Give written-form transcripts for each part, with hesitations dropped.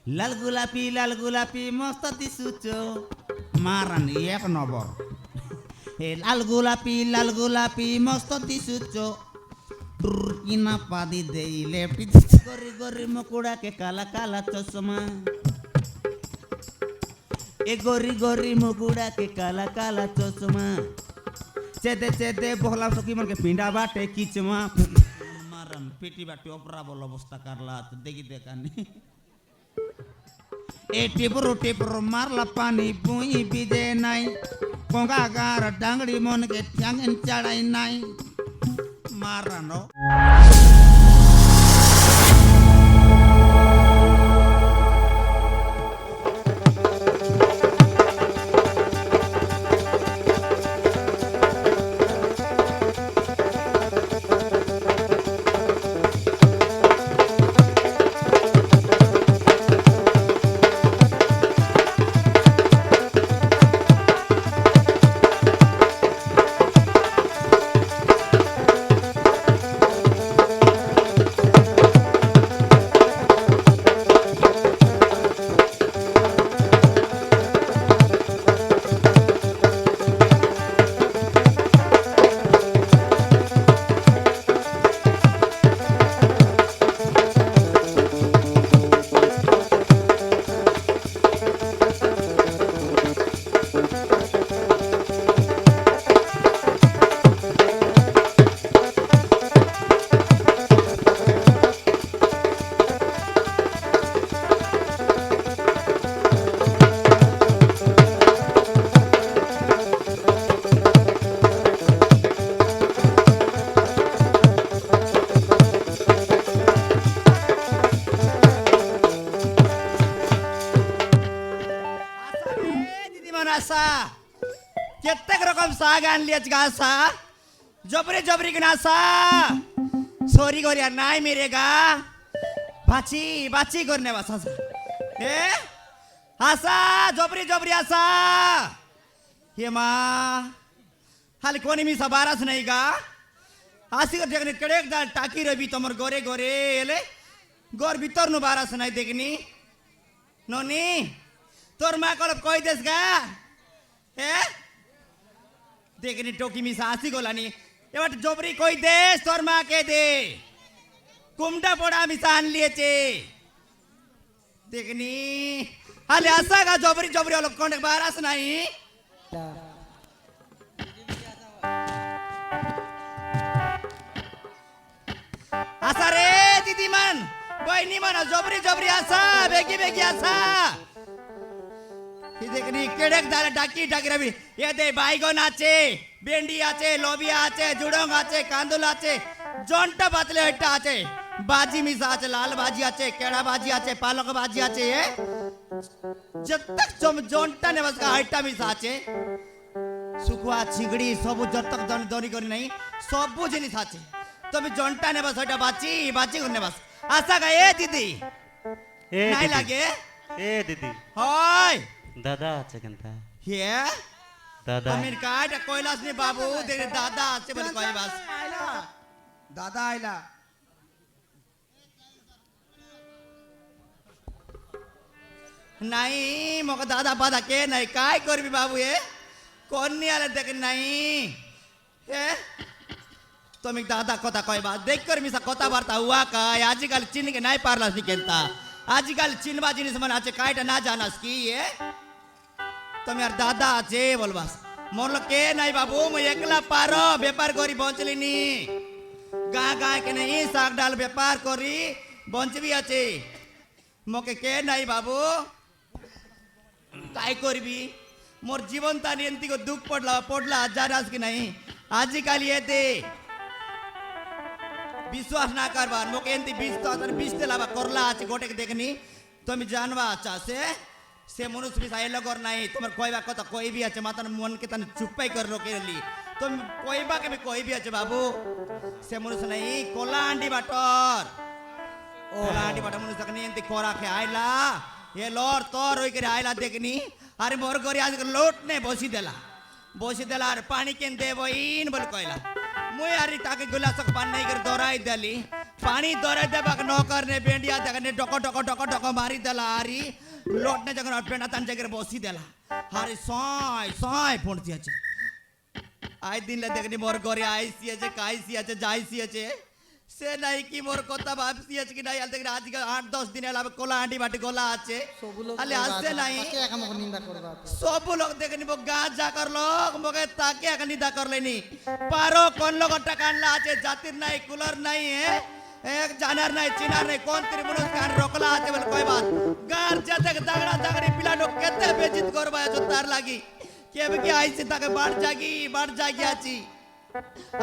लाल गुलापी मस्त दिसुचो मारन एक नंबर हे लाल गुलापी मस्त दिसुचो किना पादी दे लेफ्टी गोरी गोरी मकुड़ा के काला काला चश्मा ए गोरी गोरी मुकुड़ा के काला काला चश्मा चेदे चेदे बोला सकी मन के पिंडा बाटे किचमा मारन पेटी बाटे ओपरा बोल अवस्था करला देखी देखानी ए टिपरो मारला पानी बुई बिदे नाई कोंगा गार डांगड़ी मन के ठ्यांगन चढ़ाई नाई मारनो केत्तेक रकम साग आणलीच का सा जबरी जबरी गिनासा सोरी गोरिया नाय मेरे गा बाची बाची करने वासा ए आसा जबरी जबरी आसा हे मा हाल कोणी मी सबाराच नाही का आसी कर जगने कडेक दाल टाकी रबी तमर गोरे गोरे एले गोर भीतर नु बारास नाही देखनी नोनी तोर मा कलप कोई देस का ए देखनी टोकी मी सासी गोलानी एवट जोबरी कोई देश तोर मा के दे कुमडा पोड़ा मी सान लिए चे देखनी हाले आसा का जोबरी जोबरी लोग कोंडे बारास नाही आसा रे दीदी मन बहिनी मन जोबरी जोबरी आसा बेगी बेगी आसा देखनी केडक दाल टाकी टाकी रवि ये दे बाईगन आचे भेंडी आचे लोबिया आचे जुडोंग आचे कांदुल आचे जोंटा बातले हट्टा आचे बाजी मिसा आचे लाल भाजी आचे केड़ा भाजी आचे पालक भाजी आचे ये जब तक जोंटा ने बस का हट्टा मिसा आचे सुखवा चिंगड़ी सब जब तक दोनी करी नहीं सब जिनिस आचे तो भी जोंटा ने बस हट्टा बाची बाची करने बस आशा का ये दीदी नहीं लागे ए दीदी हाय दादा আছে কেনতা হে দাদা আমির কাটা কইলাস নি বাবু দেখে দাদা আছে বলে কই বাস দাদা আইলা নাই মকে দাদা বাদা কে নাই কাই করবি বাবু এ কোন নি আলে দেখ নাই এ তুমি দাদা কথা কইবা দেখ কর মিসা কথা বার্তা হুয়া কাই আজকাল চিন के নাই পারলাস নি কেনতা আজকাল চিনবা জিনিস মানে আছে কাইটা না জানাস কি এ তুমি আর দাদা আছে বলবাস মোর কে নাই বাবু মই একলা পারো ব্যাপার করি বঞ্চলিনি গা গা কে নাই শাক ডাল ব্যাপার করি বঞ্চবি আছে মকে কে নাই বাবু কাই করবি মোর জীবন তা নিয়ন্তি কো দুঃখ পড়লা জানাস কি নাই আজকাল এতে विश्वास ना करबार मोके एंती 20 लाभा करला আছে গোটে দেখনি তুমি জানবা আচ্ছা সে মনুষ্য বিষ আইলো কর নাই তোমার কইবা কথা কইবি আছে মাতার মন কে তান চুপাই কর রকেলি তুমি কইবা কে কইবি আছে বাবু সে মনুষ্য নাই কোলান্ডি বাটর কোলান্ডি বাটর মনুষ্য কনে এন্তি কোরা খে আইলা এ লর তোর ওই করে আইলা দেখনি আরে মোর গরি আজ লোট নে বসি দেলা আর পানি কেন দেব ইন বল কইলা मुई यारी ताके गिलास पानी नहीं कर दोराई दली पानी दौरे देबक नौकर ने बेंडिया देखने डको डको डको डको मारी देला आरी लोटने जगह पेंडा तान जगह बसी देला हारे सॉय सॉय फोड़ती আছে आय दिन ले देखनी मोर घरे आईसी আছে কাইসি আছে যাইসি আছে সে নাই কি মোর কথা ভাবছি আছে কি নাই আল দেখি আজকে 8-10 দিন এলা কোলা আন্টি বাটি গোলা আছে আলে আসছে নাই তাকে একা আমাকে নিন্দা করবা সব লোক দেখনি মো গাঁ যা কর লোক মগে তাকে একা নিন্দা করলেনি পারো কোন লোক টাকা আনলা আছে জাতির নাই কুলার নাই এক জানার নাই চিনার নাই কোন ত্রিমুনুষ কান রকলা আছে বলে কই বাত গার যেতে দাগড়া দাগড়ি পিলানো কেতে বেজিত করবা আছে তার লাগি কেবে কি আইছি তাকে বাড় জাগি আছি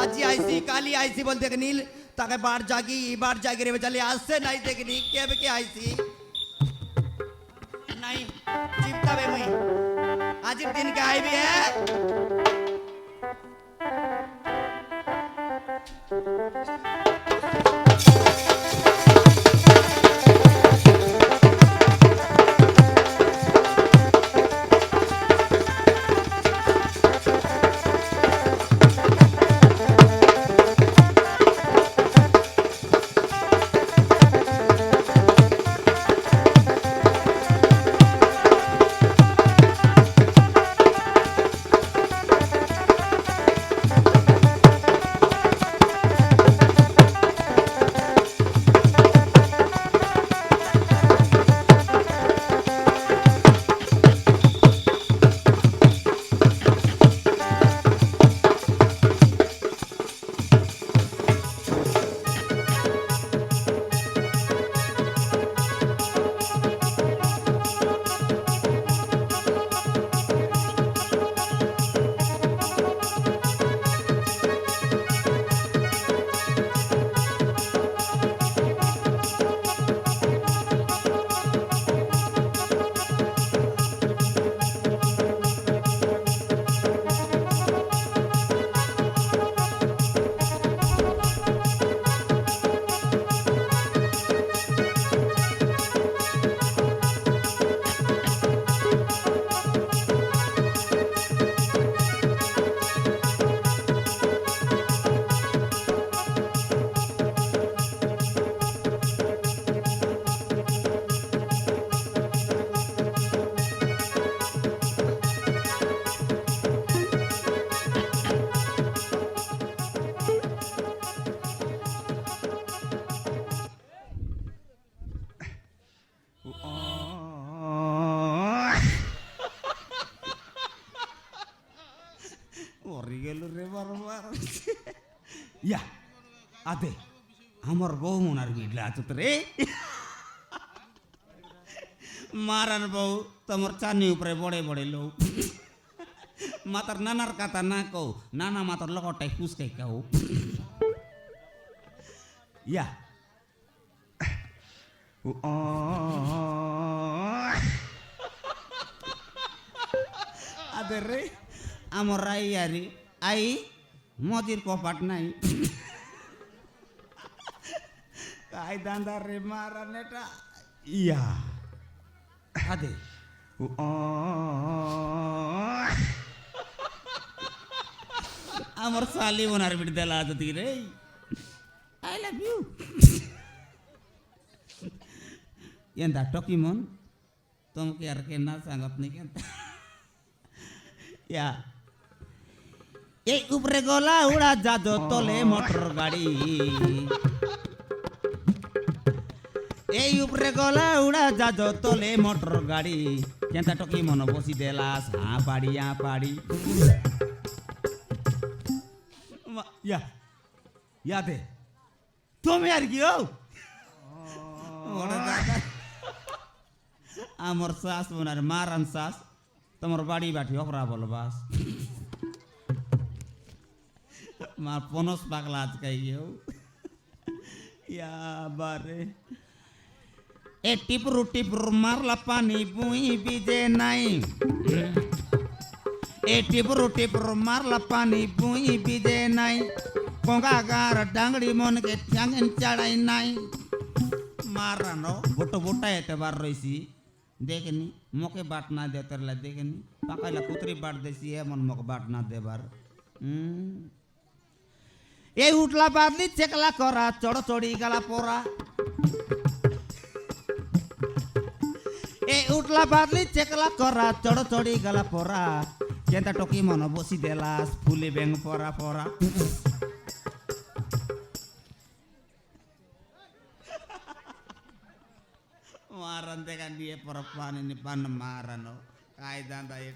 আজি আইছি কালি আইছি বল দেখনি তাকে বাড় জাগি রে চলে আসছে নাই দেখনি কেবে কি আইছি নাই চিন্তাবে মুই আজির দিন কে আইবি ইয়া আতে আমার বউ মনার বিড়লা আছত রে মারার বউ তোমার চানি উপরে বড়ে বড়ে লোক মাতার নানার কথা না কও নানা মাতার লগটাই ফুসকাই কাও ইয়া আদে রে আমার রাই আরি আই মজির কপাট নাই কাই দান্দার রে মারা নেটা ইয়া আদে আমার সালি ওনার বিট দেলা আদতি রে আই লাভ ইউ ಎಂದ ಟೊಕಿಮೋನ್ তোমাকে আর কে না সাঙ্গত নেই কেন ইয়া এই উপরে গলা উড়া যাদো তলে মোটর গাড়ি এই উপরে গলা উড়া যাদো তলে মোটর গাড়ি কেনটা টকিমোন বসি দেলা সা পাড়িয়া পাড়ি ইয়া ইয়া দে তুমি আর কি হও আমার শাস বোনার মারান শাস তোমার বাড়ি বাটি অপরা বলবাস মার পনস পাগলা আজকাই গেও ইয়া বারে এ টিপরু মারলা পানি বুই বিজে নাই এ টিপরু মারলা পানি বুই বিজে নাই কোঙ্গাগার ডাংড়ি মনকে ঠ্যাঙ্গেন চাড়াই নাই মারানো গোটো গোটা এতে বার রইছি দেখেনি মোকে বাট না দে তোরলা দেখেনি পাকাইলা কুতরি বাট দেছি এমন মোকে বাট না দেবার এই উঠলা বাদলি চেকলা করা চড় চড়ি গেলা পড়া এই উঠলা বাদলি চেকলা করা চড় চড়ি গেলা পড়া কেনতা টকি মন বসি দেলাস ফুলে ব্যাং পরা পরা maran tekan dia perempuan ini pan maran no kaidan tadi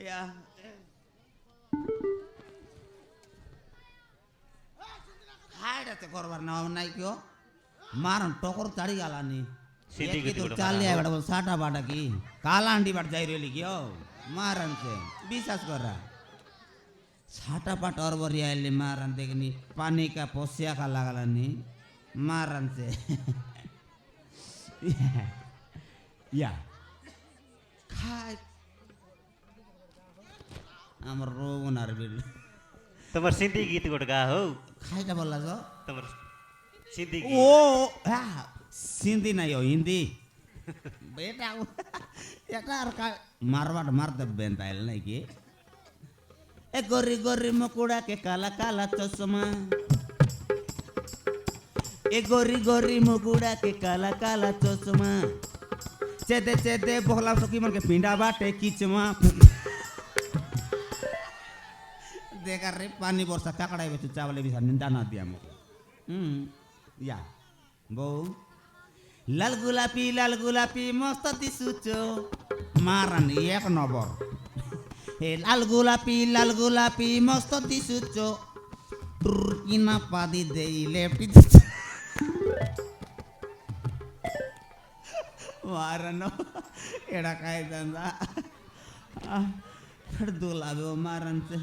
ya ada te korban nawa naik yo maran tokor tadi galani itu cali ya ada sata pada ki kalan di pada jairi lagi yo maran se bisa skora sata pada orbor ya li maran tekni panika posya kala galani maran se ya kai amar rogun arbil তোমার সিন্ধি গীত goat গা হো খাইটা বললা তো তোমার সিন্ধি ও হ্যাঁ সিন্ধি নাই ও হিন্দি বেটা এটা আর মারবাট মারতে বেন্তাইল নাকি এ গরি গরি মকুড়া কে কালা কালা চশমা ए गोरी गोरी मुकुड़ा के काला काला चश्मा चेते चेते बोला सकी मन के पिंडा बाटे किचमा देखा रे पानी बरसा काकड़ा बेचु चावल भी निंदा ना दिया मो या बो लाल गुलापी मस्त दिसुचो मारन एक नंबर ए लाल गुलापी मस्त दिसुचो टुरकिना पादी देई लेफ्ट मारनो एड़ा काय दंदा फिर दुलाबे मारन से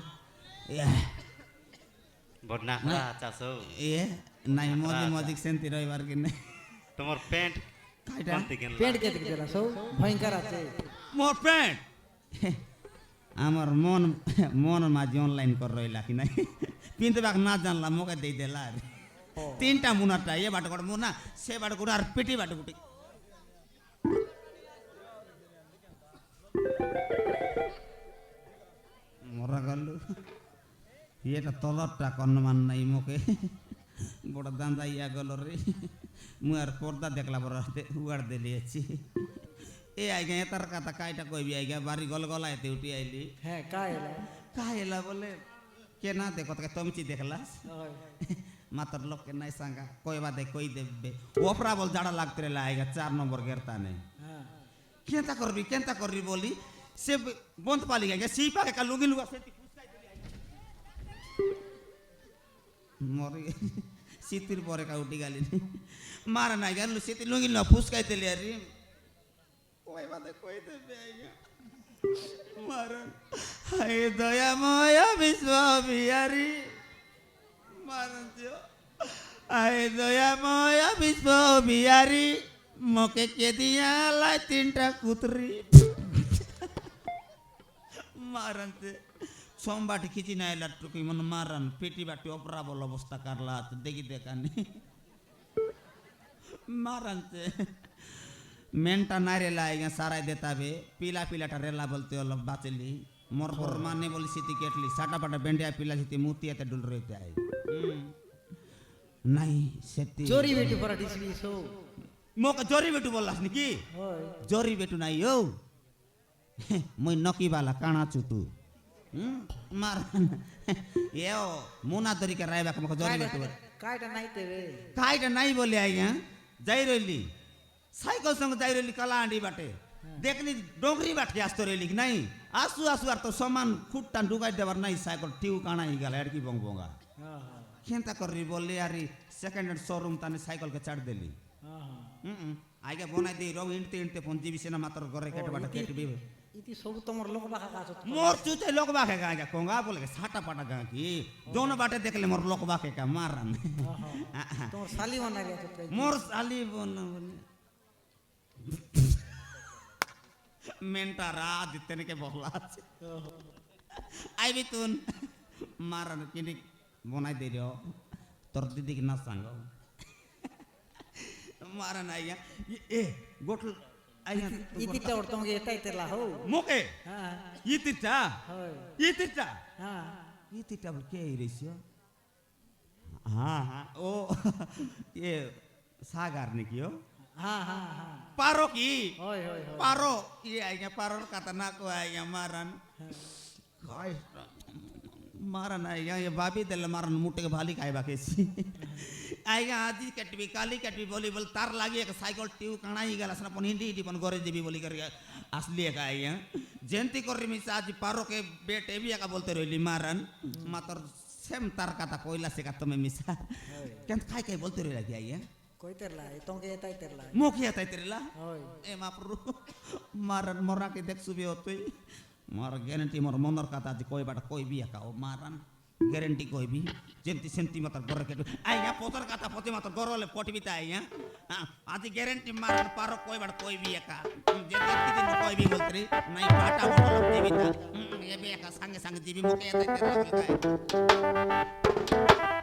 বদনা খা চাসো ए নাই मोदी सेंती রইবার কি নাই তোমার প্যান্ট কাইটা পেট কেটে দিলা সব ভয়ঙ্কর আছে মোর প্যান্ট আমার মন মন মাঝে অনলাইন কর রইলা কি নাই কিন্তু বাক না জানলা মোকে দেই দেলা তিনটা মুনাটা এ বাট কর মুনা সে বাট কর আর পেটি বাট গুটি মরা গেল এটা তলরটা কন্নমান নাই মোকে বড় দান্দা ইয়া গেল রে মু আর পর্দা দেখলা বড় উয়ার দেলিয়েছি এ আইগা এতার কথা কাইটা কইবি আইগা বাড়ি গল গলা এতে উঠি আইলি হ্যাঁ কাইলা বলে কেনা দেখো তোকে তমচি দেখলাস মাতার লোক কে নাই সাঙ্গা কইবা দে কই দেবে ওপরা বল জাড়া লাগতে রে আইগা 4 নম্বর গেরতা নে হ্যাঁ কেনতা করবি বলি সে বন্ধ পালি গা সি পাকে কা লুগি লুগা সেটি ফুসকাই দিলি মরি সিতির পরে কা উঠি গালি মার নাই গেল সিতি লুগি না ফুসকাই দিলি আরে কইবা দে কই দেবে আইগা মারন হায় দয়া ময়া বিশ্ব বিহারি মারন দিও হায় দয়া ময়া বিশ্ব বিহারি মকে কে দিয়া লাই তিনটা কুতরি মারন তে সোমবাটি খিচি নাই লাটুকি মন মারন পেটি বাটি অপরা বল অবস্থা করলা দেখি দেখানি মারন তে মেনটা নাইরে লাইগা সারাই দেতাবে পিলা পিলাটা রেলা বলতে হলো বাঁচলি মোর পর মানে বলি সিটি কেটলি সাটা পাটা বেন্ডিয়া পিলা সিটি মুতিয়াতে ডুল রইতে আই নাই সেটি চোরি বেটি পরা দিছলি সো মোক জরি বেটু বললাস নাকি হয় জরি বেটু নাই ও মই নকি বালা কানা চুটু মার এও মুনা তরিকা রাইবা মোক জরি বেটু কাইটা নাই তেবে কাইটা নাই বলি আইগা যাই রইলি साइकिल संग जाई रही कला आंडी बाटे देखनी डोंगरी बाटे आस्तो रही नहीं आसु आसु आर तो सामान खुट्टा ढुकाई देवर नहीं साइकिल टिउ काना ही गला एडकी बंग बोंगा हां केनता कर रही बोले यारी सेकंड हैंड शोरूम ताने साइकिल के चढ़ देली हां आगे बनाई दे रो इंटे पंजी बिसे ना मात्र घरे केट बाटे केट बे इति सब तमर लोक बाखा कासो मोर चुते लोक बाखे गागा कोंगा बोले के साटा पाटा गा की दोनों बाटे देखले मोर लोक बाखे का मारन हां तमर साली बना गया तो मोर साली बन मेंटा रात इतने के बहला आई भी तुन मारन किनी बनाई दे रहो तोर दीदी की ना सांगो मारन आइया ए गोटल आइया इतिटा और तुमके एता हो मोके हां इतिटा होय इतिटा हां इतिटा के रहियो हाँ हाँ ओ ये सागर ने कियो हाँ हाँ हाँ पारो की होय होय होय पारो ये आएगा पारो kata nak ko आएगा मारन काय मारन आएगा ये बाबी दिल मारन मुट्टे के भाली खाए बाके सी आएगा आदि कटबी काली कटबी बोली बोल तार लागी एक साइकिल ट्यूब कणाई गला सना पन हिंदी हिंदी पन गोरे देवी बोली कर असली का आएगा जयंती कर रही मिसा आज पारो के बेटे भी का बोलते रही मारन मातर सेम तार kata कोयला से kata में मिसा क्या खाई खाई बोलते रही लगी आएगा कोई तेरला तोंगे येता तेरला मुखिया ताई तेरे ला होय ए मापरू मारन मोरा के देख सुबह होते ही मार गारंटी मोर मनर कथा आज कोई बाटा कोई भी का मारन गारंटी कोई भी जेंती सेंती मत गोर के आया पोतर कथा पोती मत गोरले पोटी भी आया आज गारंटी मारन पारो कोई बाटा कोई भी का जे देखती दिन कोई भी बोलतरी नहीं बाटा बोल जीवित ये भी का संगे संगे जीवी मुखिया ताई तेरे ला